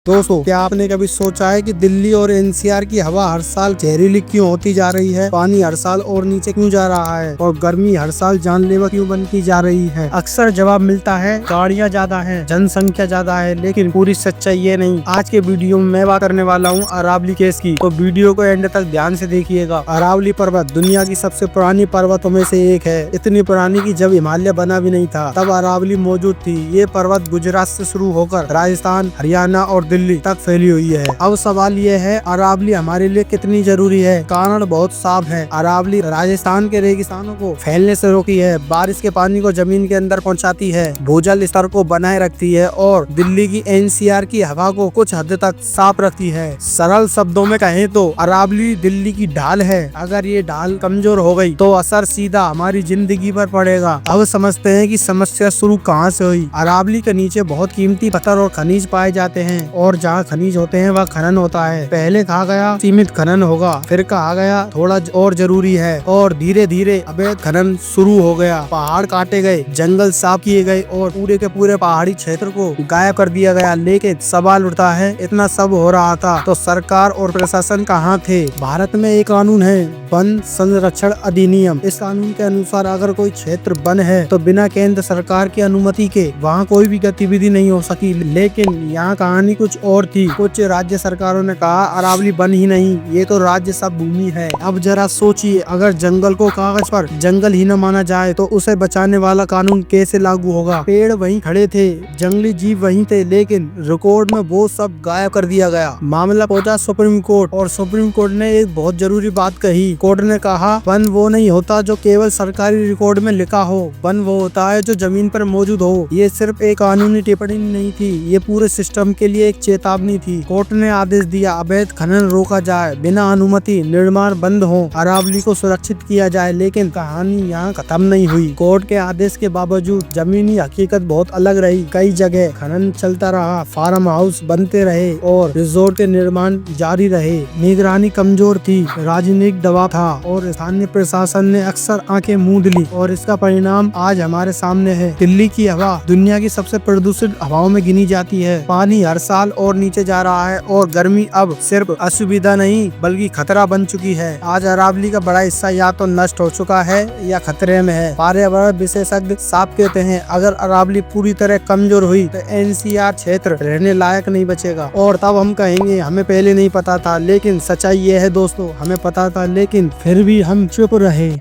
दोस्तों, क्या आपने कभी सोचा है कि दिल्ली और एनसीआर की हवा हर साल जहरीली क्यों होती जा रही है? पानी हर साल और नीचे क्यों जा रहा है और गर्मी हर साल जानलेवा क्यों बनती जा रही है? अक्सर जवाब मिलता है गाड़ियां ज्यादा हैं, जनसंख्या ज्यादा है, लेकिन पूरी सच्चाई ये नहीं। आज के वीडियो में मैं बात करने वाला हूँ अरावली केस की, तो वीडियो को एंड तक ध्यान से देखिएगा। अरावली पर्वत दुनिया की सबसे पुरानी पर्वतों में से एक है, इतनी पुरानी कि जब हिमालय बना भी नहीं था तब अरावली मौजूद थी। ये पर्वत गुजरात से शुरू होकर राजस्थान, हरियाणा और दिल्ली तक फैली हुई है। अब सवाल ये है, अरावली हमारे लिए कितनी जरूरी है? कारण बहुत साफ है। अरावली राजस्थान के रेगिस्तानों को फैलने से रोकी है, बारिश के पानी को जमीन के अंदर पहुंचाती है, भूजल स्तर को बनाए रखती है और दिल्ली की एनसीआर की हवा को कुछ हद तक साफ रखती है। सरल शब्दों में कहें तो अरावली दिल्ली की ढाल है। अगर ये ढाल कमजोर हो गई तो असर सीधा हमारी जिंदगी पर पड़ेगा। अब समझते हैं कि समस्या शुरू कहाँ से हुई। अरावली के नीचे बहुत कीमती पत्थर और खनिज पाए जाते हैं और जहाँ खनिज होते हैं वह खनन होता है। पहले कहा गया सीमित खनन होगा, फिर कहा गया थोड़ा और जरूरी है और धीरे धीरे अवैध खनन शुरू हो गया। पहाड़ काटे गए, जंगल साफ किए गए और पूरे के पूरे पहाड़ी क्षेत्र को गायब कर दिया गया। लेकिन सवाल उठता है, इतना सब हो रहा था तो सरकार और प्रशासन कहाँ थे? भारत में एक कानून है, वन संरक्षण अधिनियम। इस कानून के अनुसार अगर कोई क्षेत्र वन है तो बिना केंद्र सरकार की अनुमति के वहाँ कोई भी गतिविधि नहीं हो सकी। लेकिन यहाँ कहानी कुछ और थी। कुछ राज्य सरकारों ने कहा अरावली वन ही नहीं, ये तो राज्य सब भूमि है। अब जरा सोचिए, अगर जंगल को कागज पर जंगल ही न माना जाए तो उसे बचाने वाला कानून कैसे लागू होगा? पेड़ वहीं खड़े थे, जंगली जीव वहीं थे, लेकिन रिकॉर्ड में वो सब गायब कर दिया गया। मामला पहुंचा सुप्रीम कोर्ट और सुप्रीम कोर्ट ने एक बहुत जरूरी बात कही। कोर्ट ने कहा वन वो नहीं होता जो केवल सरकारी रिकॉर्ड में लिखा हो, वन वो होता है जो जमीन पर मौजूद हो। ये सिर्फ एक कानूनी टिप्पणी नहीं थी, ये पूरे सिस्टम के लिए एक चेतावनी थी। कोर्ट ने आदेश दिया अवैध खनन रोका जाए, बिना अनुमति निर्माण बंद हो, अरावली को सुरक्षित किया जाए। लेकिन कहानी यहाँ खत्म नहीं हुई। कोर्ट के आदेश के बावजूद जमीनी हकीकत बहुत अलग रही। कई जगह खनन चलता रहा, फार्म हाउस बनते रहे और रिजोर्ट के निर्माण जारी रहे। निगरानी कमजोर थी, राजनीतिक दबाव था और स्थानीय प्रशासन ने अक्सर आंखें मूंद ली और इसका परिणाम आज हमारे सामने है। दिल्ली की हवा दुनिया की सबसे प्रदूषित हवाओं में गिनी जाती है। पानी हर साल और नीचे जा रहा है और गर्मी अब सिर्फ असुविधा नहीं बल्कि खतरा बन चुकी है। आज अरावली का बड़ा हिस्सा या तो नष्ट हो चुका है या खतरे में है। पर्यावरण विशेषज्ञ साफ कहते हैं अगर अरावली पूरी तरह कमजोर हुई तो एनसीआर क्षेत्र रहने लायक नहीं बचेगा। और तब हम कहेंगे हमें पहले नहीं पता था। लेकिन सच्चाई ये है दोस्तों, हमें पता था लेकिन फिर भी हम चुप रहे।